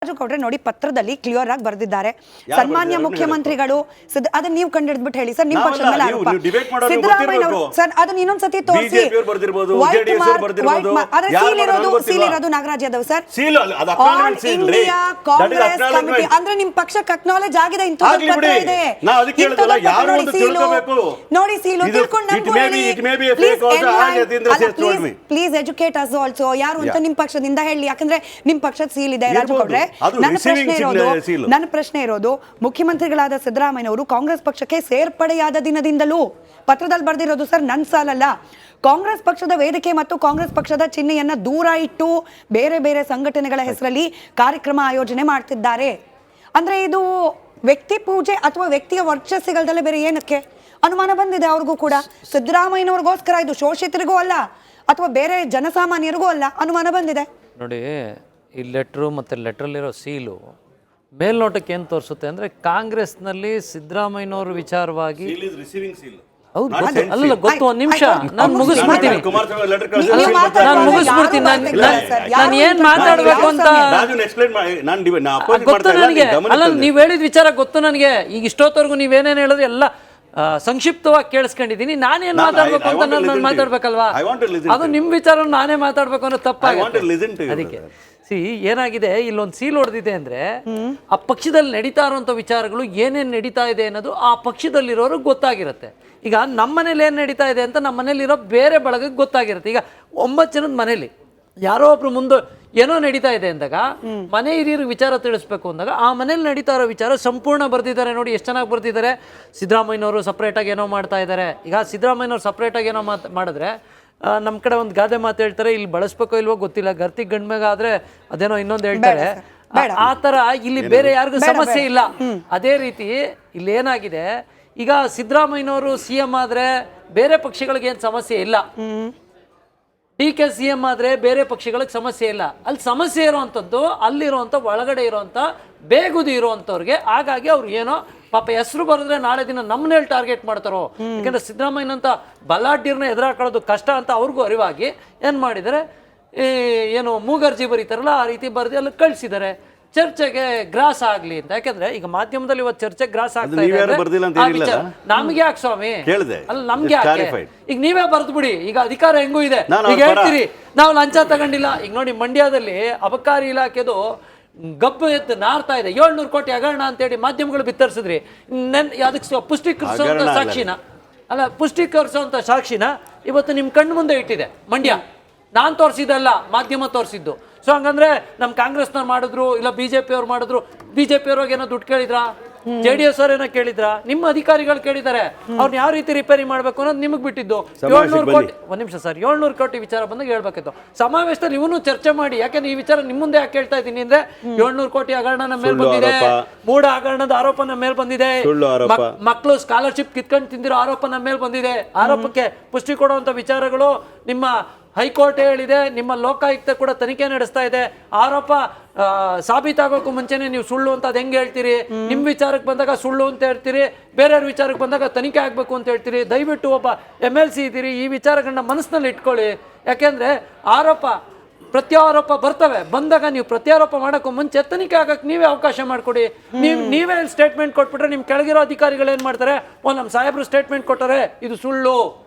ರಾಜು ಗೌಡ್ರೆ ನೋಡಿ ಪತ್ರದಲ್ಲಿ ಕ್ಲಿಯರ್ ಆಗಿ ಬರೆದಿದ್ದಾರೆ. ಸನ್ಮಾನ್ಯ ಮುಖ್ಯಮಂತ್ರಿಗಳು ಅದನ್ನ ನೀವು ಕಂಡಿಡ್ಬಿಟ್ಟು ಹೇಳಿ ಸರ್. ನಿಮ್ಮ ಪಕ್ಷದ ಮೇಲೆ ಆರೋಪ ಸಿದ್ದರಾಮಯ್ಯ ಅವರು ಸರ್ ಅದನ್ನ ಇನ್ನೊಂದ್ಸತಿ ತೋರಿಸಿ. ಸೀಲ್ ಇರೋದು Nagaraj Yadav sir. All India Congress committee ಅಂದ್ರೆ ನಿಮ್ ಪಕ್ಷಕ್ಕೆ ಅಕ್ನಾಲೆಜ್ ಆಗಿದೆ. ಪತ್ರ ಇದೆ ನೋಡಿ. ಸೀಲು ತಿಳ್ಕೊಂಡು ಪ್ಲೀಸ್ ಎಜುಕೇಟ್ ಅಸ್ ಆಲ್ಸೋ ಯಾರು ಅಂತ ನಿಮ್ ಪಕ್ಷದಿಂದ ಹೇಳಿ. ಯಾಕಂದ್ರೆ ನಿಮ್ ಪಕ್ಷದ ಸೀಲ್ ಇದೆ ರಾಜು ಗೌಡ್ರೆ. ನನ್ನ ಪ್ರಶ್ನೆ ಇರೋದು ಮುಖ್ಯಮಂತ್ರಿಗಳಾದ ಸಿದ್ದರಾಮಯ್ಯನವರು ಕಾಂಗ್ರೆಸ್ ಪಕ್ಷಕ್ಕೆ ಸೇರ್ಪಡೆಯಾದ ದಿನದಿಂದಲೂ ಪತ್ರದಲ್ಲಿ ಬರೆದಿರೋದು ಸರ್. ನನ್ನ ಸಾಲಲ್ಲ. ಕಾಂಗ್ರೆಸ್ ಪಕ್ಷದ ವೇದಿಕೆ ಮತ್ತು ಕಾಂಗ್ರೆಸ್ ಪಕ್ಷದ ಚಿಹ್ನೆಯನ್ನ ದೂರ ಇಟ್ಟು ಬೇರೆ ಬೇರೆ ಸಂಘಟನೆಗಳ ಹೆಸರಲ್ಲಿ ಕಾರ್ಯಕ್ರಮ ಆಯೋಜನೆ ಮಾಡ್ತಿದ್ದಾರೆ ಅಂದ್ರೆ ಇದು ವ್ಯಕ್ತಿ ಪೂಜೆ ಅಥವಾ ವ್ಯಕ್ತಿಯ ವರ್ಚಸ್ಸಿಗಳದಲ್ಲೇ ಬೇರೆ ಏನಕ್ಕೆ ಅನುಮಾನ ಬಂದಿದೆ ಅವ್ರಿಗೂ ಕೂಡ. ಸಿದ್ದರಾಮಯ್ಯನವ್ರಿಗೋಸ್ಕರ ಇದು ಶೋಷಿತರಿಗೂ ಅಲ್ಲ ಅಥವಾ ಬೇರೆ ಜನಸಾಮಾನ್ಯರಿಗೂ ಅಲ್ಲ, ಅನುಮಾನ ಬಂದಿದೆ ನೋಡಿ. ಈ ಲೆಟ್ರು ಮತ್ತು ಲೆಟ್ರಲ್ಲಿರೋ ಸೀಲು ಮೇಲ್ನೋಟಕ್ಕೆ ಏನು ತೋರಿಸುತ್ತೆ ಅಂದರೆ ಕಾಂಗ್ರೆಸ್ನಲ್ಲಿ ಸಿದ್ದರಾಮಯ್ಯನವ್ರ ವಿಚಾರವಾಗಿ ಹೌದು ಅಲ್ಲ ಗೊತ್ತು. ಒಂದು ನಿಮಿಷ ನಾನು ಮುಗಿಸ್ಬಿಡ್ತೀನಿ. ನಾನು ಏನ್ ಮಾತಾಡ್ಬೇಕು ಅಂತ ಗೊತ್ತು ನನಗೆ. ಅಲ್ಲ ನೀವು ಹೇಳಿದ ವಿಚಾರ ಗೊತ್ತು ನನಗೆ. ಈಗ ಇಷ್ಟೊತ್ತವರೆಗೂ ನೀವೇನೇನು ಹೇಳಿದ್ರೆ ಎಲ್ಲ ಸಂಕ್ಷಿಪ್ತವಾಗಿ ಕೇಳಿಸ್ಕೊಂಡಿದ್ದೀನಿ. ನಾನೇನ್ ಮಾತಾಡ್ಬೇಕು ಅಂತ ನಾನು ಮಾತಾಡ್ಬೇಕಲ್ವಾ? ಅದು ನಿಮ್ ವಿಚಾರ ನಾನೇ ಮಾತಾಡ್ಬೇಕು ಅನ್ನೋ ತಪ್ಪಾಗುತ್ತೆ. ಅದಕ್ಕೆ ಏನಾಗಿದೆ, ಇಲ್ಲೊಂದು ಸೀಲ್ ಹೊಡೆದಿದೆ ಅಂದ್ರೆ ಆ ಪಕ್ಷದಲ್ಲಿ ನಡೀತಾ ಇರುವಂತ ವಿಚಾರಗಳು ಏನೇನ್ ನಡೀತಾ ಇದೆ ಅನ್ನೋದು ಆ ಪಕ್ಷದಲ್ಲಿರೋರಿಗೆ ಗೊತ್ತಾಗಿರುತ್ತೆ. ಈಗ ನಮ್ಮ ಮನೇಲಿ ಏನ್ ನಡೀತಾ ಇದೆ ಅಂತ ನಮ್ಮ ಮನೇಲಿರೋ ಬೇರೆ ಬಳಗಕ್ಕೆ ಗೊತ್ತಾಗಿರುತ್ತೆ. ಈಗ 9 ಜನದ ಮನೇಲಿ ಯಾರೋ ಒಬ್ರು ಮುಂದೆ ಏನೋ ನಡೀತಾ ಇದೆ ಅಂದಾಗ ಮನೆ ಹಿರಿಯರಿಗೆ ವಿಚಾರ ತಿಳಿಸ್ಬೇಕು ಅಂದಾಗ ಆ ಮನೇಲಿ ನಡೀತಾ ಇರೋ ವಿಚಾರ ಸಂಪೂರ್ಣ ಬರ್ದಿದ್ದಾರೆ. ನೋಡಿ ಎಷ್ಟು ಚೆನ್ನಾಗಿ ಬರ್ದಿದ್ದಾರೆ. ಸಿದ್ದರಾಮಯ್ಯನವರು ಸಪ್ರೇಟಾಗಿ ಏನೋ ಮಾಡ್ತಾ ಇದ್ದಾರೆ. ಈಗ ಸಿದ್ದರಾಮಯ್ಯನವ್ರು ಸಪ್ರೇಟಾಗಿ ಏನೋ ಮಾಡಿದ್ರೆ ನಮ್ಮ ಕಡೆ ಒಂದು ಗಾದೆ ಮಾತು ಹೇಳ್ತಾರೆ, ಇಲ್ಲಿ ಬಳಸ್ಬೇಕೋ ಇಲ್ವೋ ಗೊತ್ತಿಲ್ಲ, ಗರ್ತಿಗೆ ಗಂಡ್ಮೇಗ ಆದ್ರೆ ಅದೇನೋ ಇನ್ನೊಂದು ಹೇಳ್ತಾರೆ. ಆ ಥರ ಇಲ್ಲಿ ಬೇರೆ ಯಾರಿಗೂ ಸಮಸ್ಯೆ ಇಲ್ಲ. ಅದೇ ರೀತಿ ಇಲ್ಲಿ ಏನಾಗಿದೆ, ಈಗ ಸಿದ್ದರಾಮಯ್ಯನವರು CM ಆದ್ರೆ ಬೇರೆ ಪಕ್ಷಗಳಿಗೆ ಏನು ಸಮಸ್ಯೆ ಇಲ್ಲ. DK CM ಆದ್ರೆ ಬೇರೆ ಪಕ್ಷಗಳಿಗೆ ಸಮಸ್ಯೆ ಇಲ್ಲ. ಅಲ್ಲಿ ಸಮಸ್ಯೆ ಇರೋವಂಥದ್ದು ಅಲ್ಲಿರುವಂಥ ಒಳಗಡೆ ಇರೋವಂಥ ಬೇಗುದಿ ಇರೋವಂಥವ್ರಿಗೆ. ಹಾಗಾಗಿ ಅವ್ರು ಏನೋ ಪಾಪ ಹೆಸರು ಬರೆದ್ರೆ ನಾಳೆ ದಿನ ನಮ್ಮನ್ನೇಳಿ ಟಾರ್ಗೆಟ್ ಮಾಡ್ತಾರೋ. ಯಾಕಂದ್ರೆ ಸಿದ್ದರಾಮಯ್ಯನಂತ ಬಲಾಢ್ಯರನ್ನ ಎದುರಾಕೊಳ್ಳೋದು ಕಷ್ಟ ಅಂತ ಅವ್ರಿಗೂ ಅರಿವಾಗಿ ಏನು ಮಾಡಿದ್ದಾರೆ, ಏನು ಮೂಗರ್ಜಿ ಬರೀತಾರಲ್ಲ ಆ ರೀತಿ ಬರೆದು ಅಲ್ಲಿ ಕಳಿಸಿದ್ದಾರೆ ಚರ್ಚೆಗೆ ಗ್ರಾಸ್ ಆಗ್ಲಿ ಅಂತ. ಯಾಕಂದ್ರೆ ಈಗ ಮಾಧ್ಯಮದಲ್ಲಿ ಇವತ್ತು ಚರ್ಚೆ ಗ್ರಾಸ್ ಆಗ್ತಾ ಇದೆ. ನಮ್ಗೆ ಯಾಕೆ ಸ್ವಾಮಿ, ಅಲ್ಲ ನಮ್ಗೆ ಯಾಕೆ? ಈಗ ನೀವೇ ಬರ್ದು ಬಿಡಿ. ಈಗ ಅಧಿಕಾರ ಹೆಂಗೂ ಇದೆ, ಈಗ ಹೇಳ್ತೀರಿ ನಾವು ಲಂಚ ತಗೊಂಡಿಲ್ಲ. ಈಗ ನೋಡಿ ಮಂಡ್ಯದಲ್ಲಿ ಅಬಕಾರಿ ಇಲಾಖೆದು ಗಬ್ಬು ಎದ್ದು ನಾರ್ತಾ ಇದೆ. 700 ಕೋಟಿ ಹಗರಣ ಅಂತೇಳಿ ಮಾಧ್ಯಮಗಳು ಬಿತ್ತರಿಸಿದ್ರಿ. ಅದಕ್ಕೆ ಪುಷ್ಟೀಕರಿಸುವಂತ ಸಾಕ್ಷಿನ ಅಲ್ಲ, ಪುಷ್ಟೀಕರಿಸುವಂತ ಸಾಕ್ಷಿನ ಇವತ್ತು ನಿಮ್ ಕಣ್ಣು ಮುಂದೆ ಇಟ್ಟಿದೆ ಮಂಡ್ಯ. ನಾನ್ ತೋರಿಸಿದಲ್ಲ, ಮಾಧ್ಯಮ ತೋರಿಸಿದ್ದು. ಸೊ ಹಂಗಂದ್ರೆ ನಮ್ ಕಾಂಗ್ರೆಸ್ನವ್ರು ಮಾಡಿದ್ರು, ಇಲ್ಲ BJP ಅವ್ರು ಮಾಡಿದ್ರು. BJP ಅವ್ರಿಗೆ ಏನೋ ದುಡ್ಡು ಕೇಳಿದ್ರಾ, JDS ಅವ್ರು ಏನೋ ಕೇಳಿದ್ರ, ನಿಮ್ಮ ಅಧಿಕಾರಿಗಳು ಕೇಳಿದ್ದಾರೆ. ಅವ್ರನ್ನ ಯಾವ ರೀತಿ ರಿಪೇರಿ ಮಾಡ್ಬೇಕು ಅನ್ನೋದು ನಿಮಗ್ ಬಿಟ್ಟಿದ್ದು. 700 ಕೋಟಿ, ಒಂದ್ ನಿಮಿಷ ಸರ್, 700 ಕೋಟಿ ವಿಚಾರ ಬಂದಾಗ ಹೇಳ್ಬೇಕಿತ್ತು. ಸಮಾವೇಶದಲ್ಲಿ ಇವನು ಚರ್ಚೆ ಮಾಡಿ. ಯಾಕಂದ್ರೆ ಈ ವಿಚಾರ ನಿಮ್ ಮುಂದೆ ಯಾಕೆ ಹೇಳ್ತಾ ಇದ್ದೀನಿ ಅಂದ್ರೆ 700 ಕೋಟಿ ಹಗರಣ ನಮ್ಮ ಮೇಲ್ ಬಂದಿದೆ, ಮೂಢ ಹಗರಣದ ಆರೋಪ ನಮ್ಮ ಮೇಲ್ ಬಂದಿದೆ, ಮಕ್ಕಳು ಸ್ಕಾಲರ್ಶಿಪ್ ಕಿತ್ಕೊಂಡು ತಿಂದಿರೋ ಆರೋಪ ನಮ್ಮ ಮೇಲ್ ಬಂದಿದೆ. ಆರೋಪಕ್ಕೆ ಪುಷ್ಟಿ ಕೊಡುವಂತ ವಿಚಾರಗಳು ನಿಮ್ಮ ಹೈಕೋರ್ಟ್ ಹೇಳಿದೆ, ನಿಮ್ಮ ಲೋಕಾಯುಕ್ತ ಕೂಡ ತನಿಖೆ ನಡೆಸ್ತಾ ಇದೆ. ಆರೋಪ ಸಾಬೀತಾಗೋಕ್ಕೂ ಮುಂಚೆನೆ ನೀವು ಸುಳ್ಳು ಅಂತ ಅದು ಹೆಂಗೆ ಹೇಳ್ತೀರಿ? ನಿಮ್ಮ ವಿಚಾರಕ್ಕೆ ಬಂದಾಗ ಸುಳ್ಳು ಅಂತ ಹೇಳ್ತೀರಿ, ಬೇರೆಯವ್ರ ವಿಚಾರಕ್ಕೆ ಬಂದಾಗ ತನಿಖೆ ಆಗಬೇಕು ಅಂತ ಹೇಳ್ತೀರಿ. ದಯವಿಟ್ಟು ಒಬ್ಬ MLC ಇದ್ದೀರಿ, ಈ ವಿಚಾರಗಳನ್ನ ಮನಸ್ಸಿನಲ್ಲಿ ಇಟ್ಕೊಳ್ಳಿ. ಯಾಕೆಂದ್ರೆ ಆರೋಪ ಪ್ರತ್ಯಾರೋಪ ಬರ್ತವೆ. ಬಂದಾಗ ನೀವು ಪ್ರತ್ಯಾರೋಪ ಮಾಡೋಕ್ಕೂ ಮುಂಚೆ ತನಿಖೆ ಆಗಕ್ಕೆ ನೀವೇ ಅವಕಾಶ ಮಾಡಿಕೊಡಿ. ನೀವೇ ಸ್ಟೇಟ್ಮೆಂಟ್ ಕೊಟ್ಬಿಟ್ರೆ ನಿಮ್ಮ ಕೆಳಗಿರೋ ಅಧಿಕಾರಿಗಳು ಏನು ಮಾಡ್ತಾರೆ, ನಮ್ಮ ಸಾಹೇಬರು ಸ್ಟೇಟ್ಮೆಂಟ್ ಕೊಟ್ಟರೆ ಇದು ಸುಳ್ಳು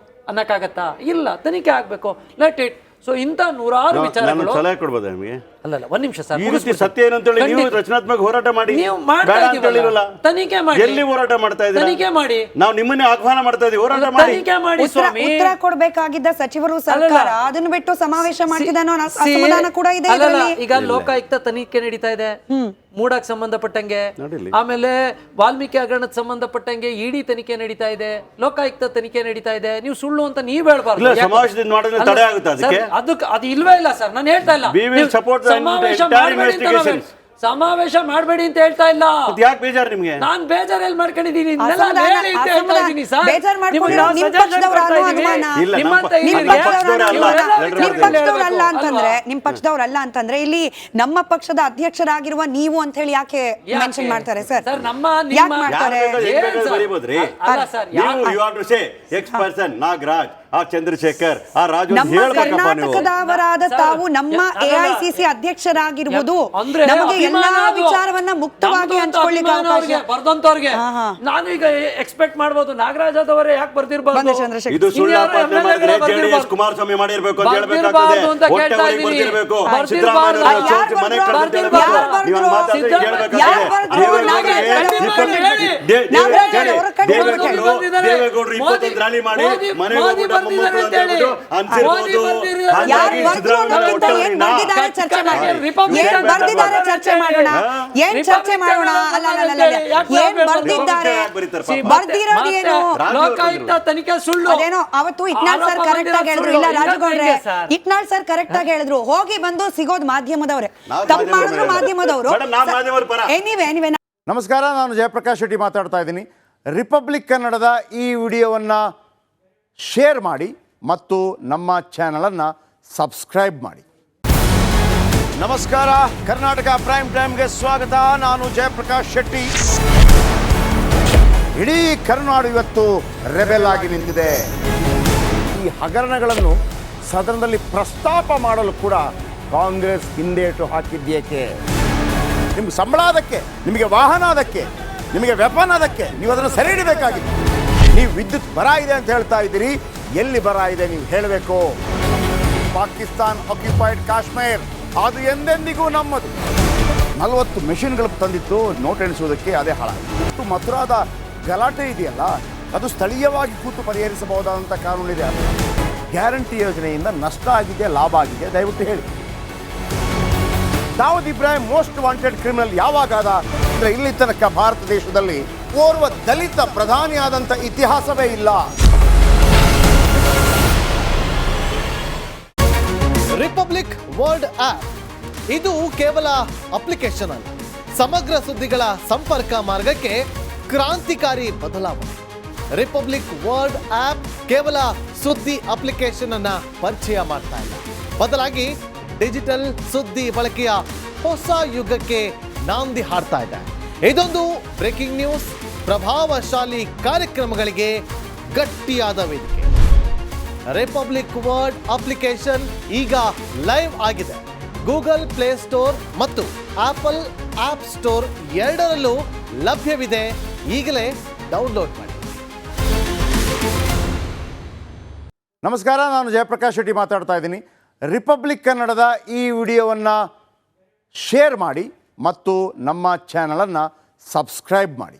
ಅನ್ನಕ್ಕಾಗತ್ತಾ? ಇಲ್ಲ, ತನಿಖೆ ಆಗ್ಬೇಕು, ಲೆಟ್ ಇಟ್. ಸೊ ಇಂಥ ನೂರಾರು ವಿಚಾರಗಳು ಸಲಹೆ ಕೊಡ್ಬೋದಾ ನಿಮಗೆ? ಅಲ್ಲ ಒಂದ್ ನಿಮಿಷ ಸರ್, ಈ ರೀತಿ ಸತ್ಯ ಏನು ಅಂತ ಹೇಳಿ ನೀವು ರಚನಾತ್ಮಕ ಹೋರಾಟ ಮಾಡಿ, ನೀವು ಮಾಡ್ತಾ ಇದ್ದೀರಲ್ಲ, ತನಿಖೆ ಮಾಡಿ. ಎಲ್ಲಿ ಹೋರಾಟ ಮಾಡ್ತಾ ಇದ್ದೀರಾ? ತನಿಖೆ ಮಾಡಿ. ನಾವು ನಿಮ್ಮನ್ನೇ ಆಹ್ವಾನ ಮಾಡ್ತಾ ಇದ್ದೀವಿ, ಹೋರಾಟ ಮಾಡಿ, ತನಿಖೆ ಮಾಡಿ ಸ್ವಾಮಿ. ಉತ್ತರ ಕೊಡಬೇಕಾಗಿದ್ದ ಸಚಿವರು ಸರ್ಕಾರ ಅದನ್ನ ಬಿಟ್ಟು ಸಮಾವೇಶ ಮಾಡ್ತಿದೆ ಅನ್ನೋ ಅಸಮಾಧಾನ ಕೂಡ ಇದೆ. ಈಗ ಲೋಕಾಯುಕ್ತ ತನಿಖೆ ನಡೀತಾ ಇದೆ, ಮೂಡಕ್ ಸಂಬಂಧಪಟ್ಟಂಗೆ. ಆಮೇಲೆ ವಾಲ್ಮೀಕಿ ಹಗರಣಕ್ಕೆ ಸಂಬಂಧಪಟ್ಟಂಗೆ ED ತನಿಖೆ ನಡೀತಾ ಇದೆ, ಲೋಕಾಯುಕ್ತ ತನಿಖೆ ನಡೀತಾ ಇದೆ. ನೀವು ಸುಳ್ಳು ಅಂತ ನೀವ್ ಹೇಳ್ಬಾರ್ದು. ಅದು ಇಲ್ವೇ ಇಲ್ಲ ಸರ್, ನಾನು ಹೇಳ್ತಾ ಇಲ್ಲ. ಸಮಾವೇಶ ಮಾಡಬೇಡಿ ಅಂತ ಹೇಳ್ತಾ ಇಲ್ಲ. ಯಾಕೆ ಬೇಜಾರು ನಿಮಗೆ? ನಾನ್ ಬೇಜಾರು ಎಲ್ಲಿ ಮಾಡ್ಕೊಂಡಿದ್ದೀನಿ? ನಿಮ್ ಪಕ್ಷದವ್ರಲ್ಲ ಅಂತಂದ್ರೆ ಇಲ್ಲಿ ನಮ್ಮ ಪಕ್ಷದ ಅಧ್ಯಕ್ಷರಾಗಿರುವ ನೀವು ಅಂತ ಹೇಳಿ ಯಾಕೆ ಮೆನ್ಷನ್ ಮಾಡ್ತಾರೆ ಸರ್? ಯಾಕೆ ಮಾಡ್ತಾರೆ? ನಾಗರಾಜ್ ಆ ಚಂದ್ರಶೇಖರ್, ಆ ರಾಜು ನಮ್ಮ ಹೇಳ್ಬೇಕಪ್ಪ ನೀವು. ಕರ್ನಾಟಕದವರಾದ ತಾವು ನಮ್ಮ ಎಐಸಿಸಿ ಅಧ್ಯಕ್ಷರಾಗಿರುವುದು ಅಂದ್ರೆ ನಮಗೆ ಎಲ್ಲಾ ಅಭಿಮಾನ ಅದು. ವಿಚಾರವನ್ನ ಮುಕ್ತವಾಗಿ ಹಂಚಿಕೊಳ್ಳಿಕ್ಕೆ ಅವಕಾಶ. ಬರ್ದಂತವ್ರಿಗೆ ನಾನು ಈಗ ಎಕ್ಸ್ಪೆಕ್ಟ್ ಮಾಡಬಹುದು ನಾಗರಾಜ್ ಅವರೇ ಯಾಕೆ ಬರ್ದಿರ್ಬಾರ್ದು ಬಂದೆ ಚಂದ್ರಶೇಖರ್. ಇದು ಸುಳ್ಳು ಇನ್ಯಾರು ಆಪಾದನೆ MLA ಮಾಡಿದ್ರೆ ಗಳು ಜೆಡಿಎಸ್ ಕುಮಾರಸ್ವಾಮಿ ಮಾಡಿರ್ಬೇಕು ಅಂತ ಬರ್ದಿರ್ಬಾರ್ದು ಹೇಳ್ಬೇಕಾಗ್ತದೆ. ಅಂತ ಹೊಟ್ಟೆ ಕೇಳ್ತಾ ಒಳಗೆ ಇದ್ದೀನಿ. ಬರ್ದಿರ್ಬೇಕು. ಬರ್ದಿರ್ಬಾರ್ದು. ಸಿದ್ದರಾಮಯ್ಯ ಯಾರು ಮನೆ ಬರ್ದ್ರು? ಕಟ್ಟಿ ಯಾರು ಹೇಳ್ಬೇಕು. ನೀವು ಬರ್ದ್ರು? ಮಾತಾಡ್ತಾ ಸಿದ್ದರಾಮಯ್ಯ ಯಾರು ಬರ್ದ್ರು? ದೇವೇಗೌಡರು 21 ರ್ಯಾಲಿ ಮಾಡಿ ಮನೆಗೆ ಹೋಗ್ಬಿಟ್ಟು ಮೊಮ್ಮಕ್ಕಳು ಅಂತ ಹೇಳ್ಬಿಟ್ಟು ಅನ್ಸಿರ್ಬೋದು. ಹಾಗಾಗಿ ಸಿದ್ದರಾಮಯ್ಯ ಹೊಟ್ಟೆ ಒಳಗೆ ಏನ್ ಬರ್ದಿದ್ದಾರೆ ಚರ್ಚೆ ಮಾಡೋಣ. ಏನ್ ಬರ್ದಿದ್ದಾರೆ ಚರ್ಚೆ ಮಾಡೋಣ. ಏನ್ ಚರ್ಚೆ ಮಾಡೋಣ. ಅಲ್ಲ ಏನ್ ಬರ್ದಿದ್ದಾರೆ, ಬರ್ದಿರೋದೇನು. ಲೋಕಾಯುಕ್ತ ತನಿಖೆ ಸುಳ್ಳು. ಅದೇನೋ ಅವತ್ತು ಇಟ್ನಾಳ್ ಸರ್ ಕರೆಕ್ಟ್ ಆಗಿ ಹೇಳಿದ್ರು. ಇಲ್ಲ ರಾಜಗೌಡ್ರೆ, ಇಟ್ನಾಳ್ ಸರ್ ಕರೆಕ್ಟ್ ಆಗಿ ಹೇಳಿದ್ರು. ಹೋಗಿ ಬಂದು ಸಿಗೋದು ಮಾಧ್ಯಮದವ್ರೆ, ತಪ್ಪು ಮಾಡಿದ್ರು ಮಾಧ್ಯಮದವರು. ಎನಿವೆ ನಮಸ್ಕಾರ, ನಾನು ಜಯಪ್ರಕಾಶ್ ಶೆಟ್ಟಿ ಮಾತಾಡ್ತಾ ಇದ್ದೀನಿ. ರಿಪಬ್ಲಿಕ್ ಕನ್ನಡದ ಈ ವಿಡಿಯೋವನ್ನು ಶೇರ್ ಮಾಡಿ ಮತ್ತು ನಮ್ಮ ಚಾನಲನ್ನು ಸಬ್ಸ್ಕ್ರೈಬ್ ಮಾಡಿ. ನಮಸ್ಕಾರ, ಕರ್ನಾಟಕ ಪ್ರೈಮ್ ಟೈಮ್ಗೆ ಸ್ವಾಗತ. ನಾನು ಜಯಪ್ರಕಾಶ್ ಶೆಟ್ಟಿ. ಇಡೀ ಕರುನಾಡು ಇವತ್ತು ರೆಬೆಲ್ ಆಗಿ ನಿಂತಿದೆ. ಈ ಹಗರಣಗಳನ್ನು ಸದನದಲ್ಲಿ ಪ್ರಸ್ತಾಪ ಮಾಡಲು ಕೂಡ ಕಾಂಗ್ರೆಸ್ ಹಿಂದೇಟು ಹಾಕಿದ್ದೇಕೆ? ನಿಮ್ಗೆ ಸಂಬಳ ಅದಕ್ಕೆ, ನಿಮಗೆ ವಾಹನ ಅದಕ್ಕೆ, ನಿಮಗೆ ವೆಪನ್ ಅದಕ್ಕೆ, ನೀವು ಅದನ್ನು ಸೆರೆ ಹಿಡಿಬೇಕಾಗಿತ್ತು. ನೀವು ವಿದ್ಯುತ್ ಬರ ಇದೆ ಅಂತ ಹೇಳ್ತಾ ಇದ್ದೀರಿ, ಎಲ್ಲಿ ಬರ ಇದೆ ನೀವು ಹೇಳಬೇಕು. ಪಾಕಿಸ್ತಾನ್ ಆಕ್ಯುಪೈಡ್ ಕಾಶ್ಮೀರ್ ಅದು ಎಂದೆಂದಿಗೂ ನಮ್ಮದು. 40 ಮೆಷಿನ್ಗಳು ತಂದಿತ್ತು ನೋಟ್ ಎಣಿಸುವುದಕ್ಕೆ, ಅದೇ ಹಾಳಾಗಿದೆ. ಮಥುರಾದ ಗಲಾಟೆ ಇದೆಯಲ್ಲ, ಅದು ಸ್ಥಳೀಯವಾಗಿ ಕೂತು ಪರಿಹರಿಸಬಹುದಾದಂಥ ಕಾನೂನಿದೆ. ಗ್ಯಾರಂಟಿ ಯೋಜನೆಯಿಂದ ನಷ್ಟ ಆಗಿದೆ, ಲಾಭ ಆಗಿದೆ, ದಯವಿಟ್ಟು ಹೇಳಿ. Dawood Ibrahim most wanted criminal ಯಾವಾಗಾದ ಅಂದರೆ ಇಲ್ಲಿ ತನಕ ಭಾರತ ದೇಶದಲ್ಲಿ ಓರ್ವ ದಲಿತ ಪ್ರಧಾನಿಯಾದಂಥ ಇತಿಹಾಸವೇ ಇಲ್ಲ. ರಿಪಬ್ಲಿಕ್ ವರ್ಲ್ಡ್ ಆಪ್ ಇದು ಕೇವಲ ಅಪ್ಲಿಕೇಶನ್ ಅಲ್ಲ, ಸಮಗ್ರ ಸುದ್ದಿಗಳ ಸಂಪರ್ಕ ಮಾರ್ಗಕ್ಕೆ ಕ್ರಾಂತಿಕಾರಿ ಬದಲಾವಣೆ. ರಿಪಬ್ಲಿಕ್ ವರ್ಲ್ಡ್ ಆಪ್ ಕೇವಲ ಸುದ್ದಿ ಅಪ್ಲಿಕೇಶನ್ ಅನ್ನ ಪರಿಚಯ ಮಾಡ್ತಾ ಇಲ್ಲ, ಬದಲಾಗಿ ಡಿಜಿಟಲ್ ಸುದ್ದಿ ಬಳಕೆಯ ಹೊಸ ಯುಗಕ್ಕೆ ನಾಂದಿ ಹಾಡ್ತಾ ಇದೆ. ಇದೊಂದು ಬ್ರೇಕಿಂಗ್ ನ್ಯೂಸ್, ಪ್ರಭಾವಶಾಲಿ ಕಾರ್ಯಕ್ರಮಗಳಿಗೆ ಗಟ್ಟಿಯಾದ ವೇದಿಕೆ. ರಿಪಬ್ಲಿಕ್ ವರ್ಲ್ಡ್ ಅಪ್ಲಿಕೇಶನ್ ಈಗ ಲೈವ್ ಆಗಿದೆ. ಗೂಗಲ್ ಪ್ಲೇ ಸ್ಟೋರ್ ಮತ್ತು ಆಪಲ್ ಆಪ್ ಸ್ಟೋರ್ ಎರಡರಲ್ಲೂ ಲಭ್ಯವಿದೆ. ಈಗಲೇ ಡೌನ್ಲೋಡ್ ಮಾಡಿ. ನಮಸ್ಕಾರ, ನಾನು ಜಯಪ್ರಕಾಶ್ ಶೆಟ್ಟಿ ಮಾತಾಡ್ತಾ ಇದ್ದೀನಿ. ರಿಪಬ್ಲಿಕ್ ಕನ್ನಡದ ಈ ವಿಡಿಯೋವನ್ನು ಶೇರ್ ಮಾಡಿ ಮತ್ತು ನಮ್ಮ ಚಾನಲನ್ನು ಸಬ್ಸ್ಕ್ರೈಬ್ ಮಾಡಿ.